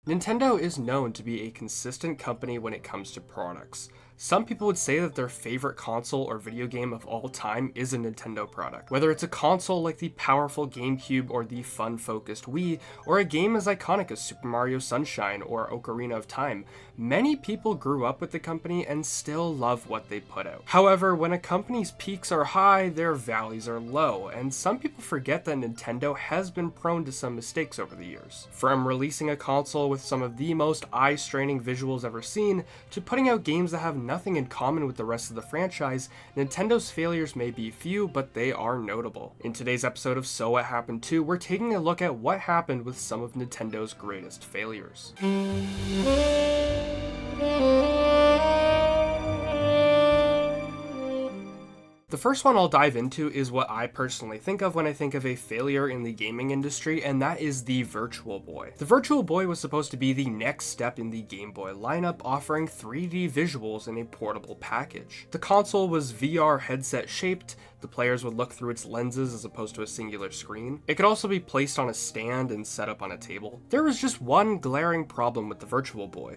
Nintendo is known to be a consistent company when it comes to products. Some people would say that their favorite console or video game of all time is a Nintendo product. Whether it's a console like the powerful Gamecube or the fun-focused Wii, or a game as iconic as Super Mario Sunshine or Ocarina of Time, many people grew up with the company and still love what they put out. However, when a company's peaks are high, their valleys are low, and some people forget that Nintendo has been prone to some mistakes over the years. From releasing a console with some of the most eye-straining visuals ever seen, to putting out games that have nothing in common with the rest of the franchise, Nintendo's failures may be few, but they are notable. In today's episode of So What Happened To, we're taking a look at what happened with some of Nintendo's greatest failures. The first one I'll dive into is what I personally think of when I think of a failure in the gaming industry, and that is the Virtual Boy. The Virtual Boy was supposed to be the next step in the Game Boy lineup, offering 3D visuals in a portable package. The console was VR headset shaped, the players would look through its lenses as opposed to a singular screen. It could also be placed on a stand and set up on a table. There was just one glaring problem with the Virtual Boy.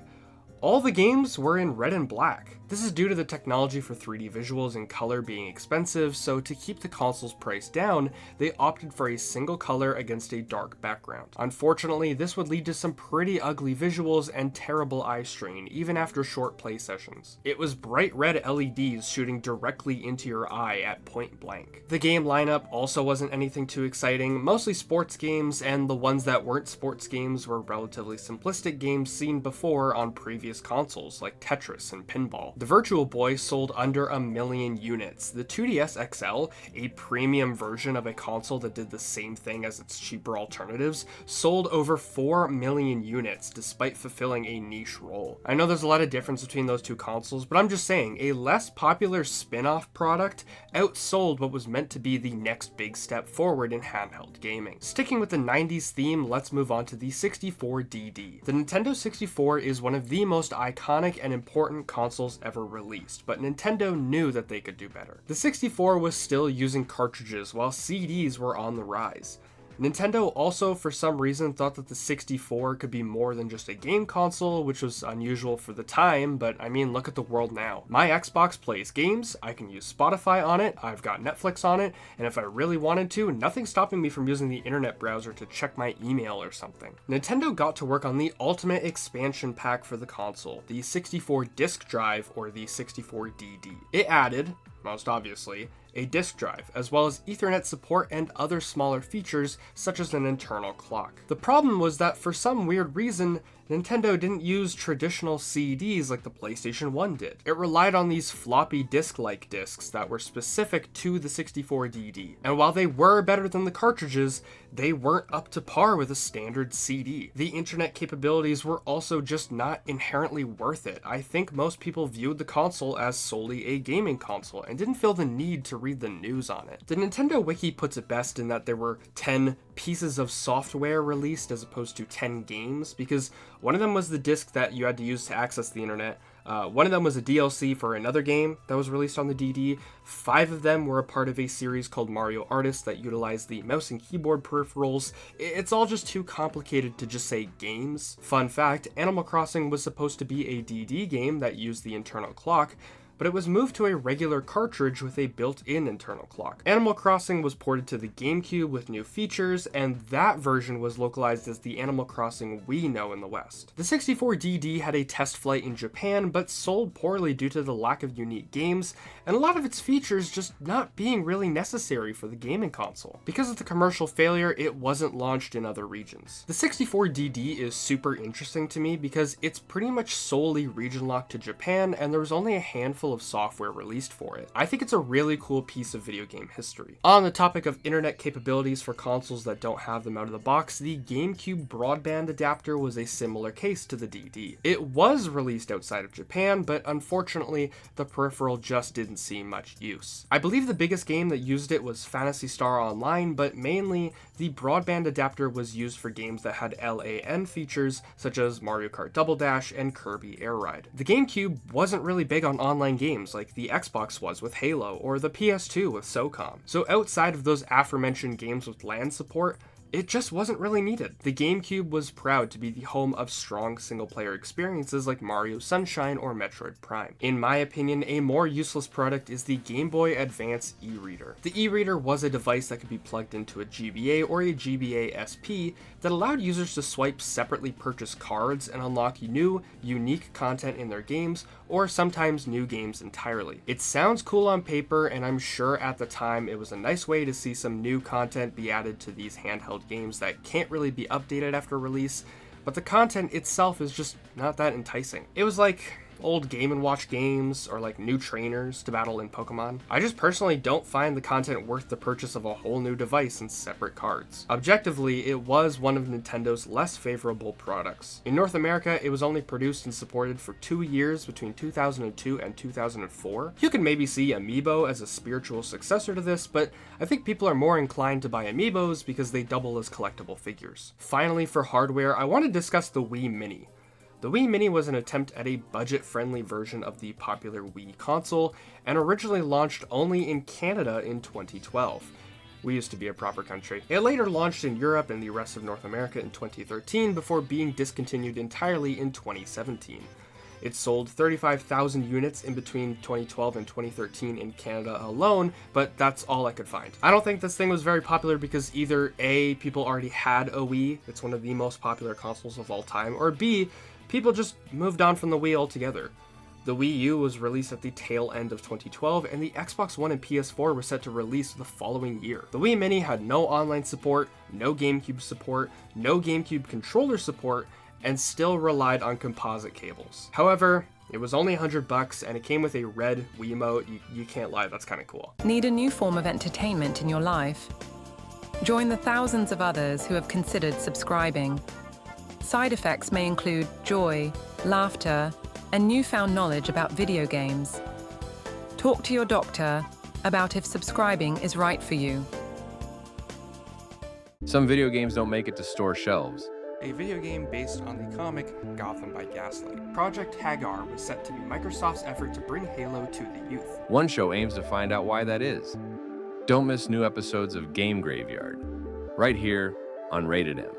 All the games were in red and black. This is due to the technology for 3D visuals and color being expensive, so to keep the console's price down, they opted for a single color against a dark background. Unfortunately, this would lead to some pretty ugly visuals and terrible eye strain, even after short play sessions. It was bright red LEDs shooting directly into your eye at point blank. The game lineup also wasn't anything too exciting, mostly sports games, and the ones that weren't sports games were relatively simplistic games seen before on previous consoles like Tetris and Pinball. The Virtual Boy sold under 1 million units. The 2DS XL, a premium version of a console that did the same thing as its cheaper alternatives, sold over 4 million units despite fulfilling a niche role. I know there's a lot of difference between those two consoles, but I'm just saying, a less popular spin-off product outsold what was meant to be the next big step forward in handheld gaming. Sticking with the 90s theme, let's move on to the 64DD. The Nintendo 64 is one of the most iconic and important consoles ever released, but Nintendo knew that they could do better. The 64 was still using cartridges while CDs were on the rise. Nintendo also, for some reason, thought that the 64 could be more than just a game console, which was unusual for the time, but I mean, look at the world now. My Xbox plays games, I can use Spotify on it, I've got Netflix on it, and if I really wanted to, nothing's stopping me from using the internet browser to check my email or something. Nintendo got to work on the ultimate expansion pack for the console, the 64 disk drive, or the 64DD. It added, most obviously, a disk drive, as well as Ethernet support and other smaller features such as an internal clock. The problem was that for some weird reason, Nintendo didn't use traditional CDs like the PlayStation 1 did. It relied on these floppy disk-like discs that were specific to the 64DD. And while they were better than the cartridges, they weren't up to par with a standard CD. The internet capabilities were also just not inherently worth it. I think most people viewed the console as solely a gaming console and didn't feel the need to read the news on it. The Nintendo Wiki puts it best in that there were 10 pieces of software released as opposed to 10 games, because one of them was the disc that you had to use to access the internet. One of them was a DLC for another game that was released on the DD. 5 of them were a part of a series called Mario Artist that utilized the mouse and keyboard peripherals. It's all just too complicated to just say games. Fun fact, Animal Crossing was supposed to be a DD game that used the internal clock, but it was moved to a regular cartridge with a built-in internal clock. Animal Crossing was ported to the Gamecube with new features, and that version was localized as the Animal Crossing we know in the West. The 64DD had a test flight in Japan, but sold poorly due to the lack of unique games, and a lot of its features just not being really necessary for the gaming console. Because of the commercial failure, it wasn't launched in other regions. The 64DD is super interesting to me because it's pretty much solely region locked to Japan, and there was only a handful of software released for it. I think it's a really cool piece of video game history. On the topic of internet capabilities for consoles that don't have them out of the box, the Gamecube broadband adapter was a similar case to the DD. It was released outside of Japan, but unfortunately, the peripheral just didn't see much use. I believe the biggest game that used it was Phantasy Star Online, but mainly the broadband adapter was used for games that had LAN features such as Mario Kart Double Dash and Kirby Air Ride. The Gamecube wasn't really big on online games like the Xbox was with Halo or the PS2 with SOCOM. So outside of those aforementioned games with LAN support, it just wasn't really needed. The GameCube was proud to be the home of strong single-player experiences like Mario Sunshine or Metroid Prime. In my opinion, a more useless product is the Game Boy Advance e-reader. The e-reader was a device that could be plugged into a GBA or a GBA SP that allowed users to swipe separately purchased cards and unlock new, unique content in their games, or sometimes new games entirely. It sounds cool on paper, and I'm sure at the time it was a nice way to see some new content be added to these handheld games that can't really be updated after release, but the content itself is just not that enticing. It was like old Game & Watch games, or like new trainers to battle in Pokemon. I just personally don't find the content worth the purchase of a whole new device and separate cards. Objectively, it was one of Nintendo's less favorable products. In North America, it was only produced and supported for 2 years between 2002 and 2004. You can maybe see Amiibo as a spiritual successor to this, but I think people are more inclined to buy Amiibos because they double as collectible figures. Finally, for hardware, I want to discuss the Wii Mini. The Wii Mini was an attempt at a budget-friendly version of the popular Wii console, and originally launched only in Canada in 2012. We used to be a proper country. It later launched in Europe and the rest of North America in 2013 before being discontinued entirely in 2017. It sold 35,000 units in between 2012 and 2013 in Canada alone, but that's all I could find. I don't think this thing was very popular because either A, people already had a Wii, it's one of the most popular consoles of all time, or B, people just moved on from the Wii altogether. The Wii U was released at the tail end of 2012, and the Xbox One and PS4 were set to release the following year. The Wii Mini had no online support, no GameCube support, no GameCube controller support, and still relied on composite cables. However, it was only $100 and it came with a red Wiimote. You can't lie, that's kind of cool. Need a new form of entertainment in your life? Join the thousands of others who have considered subscribing. Side effects may include joy, laughter, and newfound knowledge about video games. Talk to your doctor about if subscribing is right for you. Some video games don't make it to store shelves. A video game based on the comic Gotham by Gaslight. Project Hagar was set to be Microsoft's effort to bring Halo to the youth. One show aims to find out why that is. Don't miss new episodes of Game Graveyard, right here on RatedEm.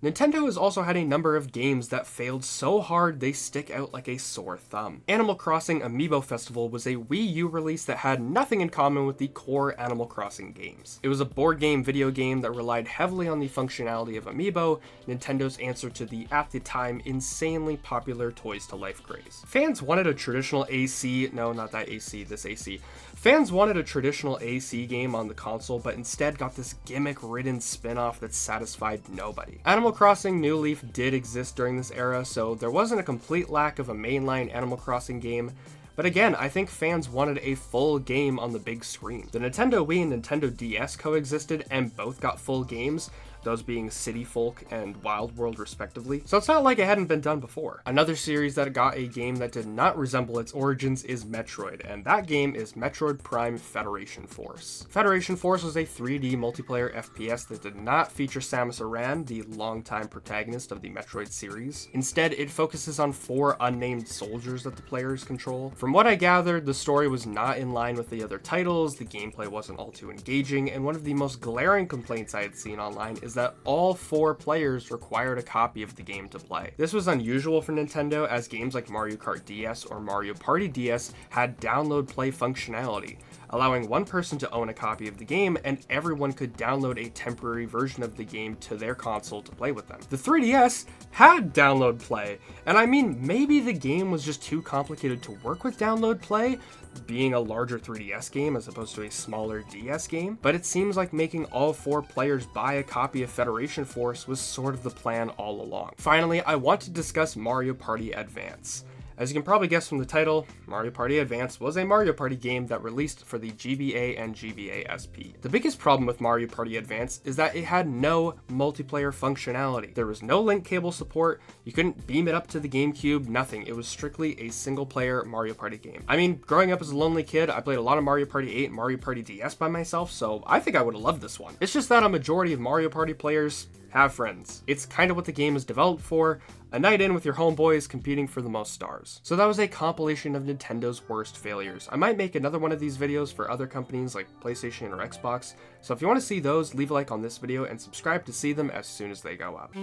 Nintendo has also had a number of games that failed so hard they stick out like a sore thumb. Animal Crossing Amiibo Festival was a Wii U release that had nothing in common with the core Animal Crossing games. It was a board game video game that relied heavily on the functionality of Amiibo, Nintendo's answer to the, at the time, insanely popular Toys to Life craze. Fans wanted a traditional AC, no, not that AC, this AC. Fans wanted a traditional AC game on the console, but instead got this gimmick-ridden spin-off that satisfied nobody. Animal Crossing New Leaf did exist during this era, so there wasn't a complete lack of a mainline Animal Crossing game, but again, I think fans wanted a full game on the big screen. The Nintendo Wii and Nintendo DS coexisted and both got full games, those being City Folk and Wild World respectively, so it's not like it hadn't been done before. Another series that got a game that did not resemble its origins is Metroid, and that game is Metroid Prime Federation Force. Federation Force was a 3D multiplayer FPS that did not feature Samus Aran, the longtime protagonist of the Metroid series. Instead, it focuses on 4 unnamed soldiers that the players control. From what I gathered, the story was not in line with the other titles, the gameplay wasn't all too engaging, and one of the most glaring complaints I had seen online is that all 4 players required a copy of the game to play. This was unusual for Nintendo, as games like Mario Kart DS or Mario Party DS had download play functionality, allowing one person to own a copy of the game and everyone could download a temporary version of the game to their console to play with them. The 3DS had download play, and I mean, maybe the game was just too complicated to work with download play, being a larger 3DS game as opposed to a smaller DS game, but it seems like making all 4 players buy a copy of Federation Force was sort of the plan all along. Finally, I want to discuss Mario Party Advance. As you can probably guess from the title, Mario Party Advance was a Mario Party game that released for the GBA and GBA SP. The biggest problem with Mario Party Advance is that it had no multiplayer functionality. There was no link cable support, you couldn't beam it up to the GameCube, nothing. It was strictly a single player Mario Party game. I mean, growing up as a lonely kid, I played a lot of Mario Party 8 and Mario Party DS by myself, so I think I would have loved this one. It's just that a majority of Mario Party players have friends. It's kind of what the game is developed for, a night in with your homeboys competing for the most stars. So that was a compilation of Nintendo's worst failures. I might make another one of these videos for other companies like PlayStation or Xbox, so if you want to see those, leave a like on this video and subscribe to see them as soon as they go up.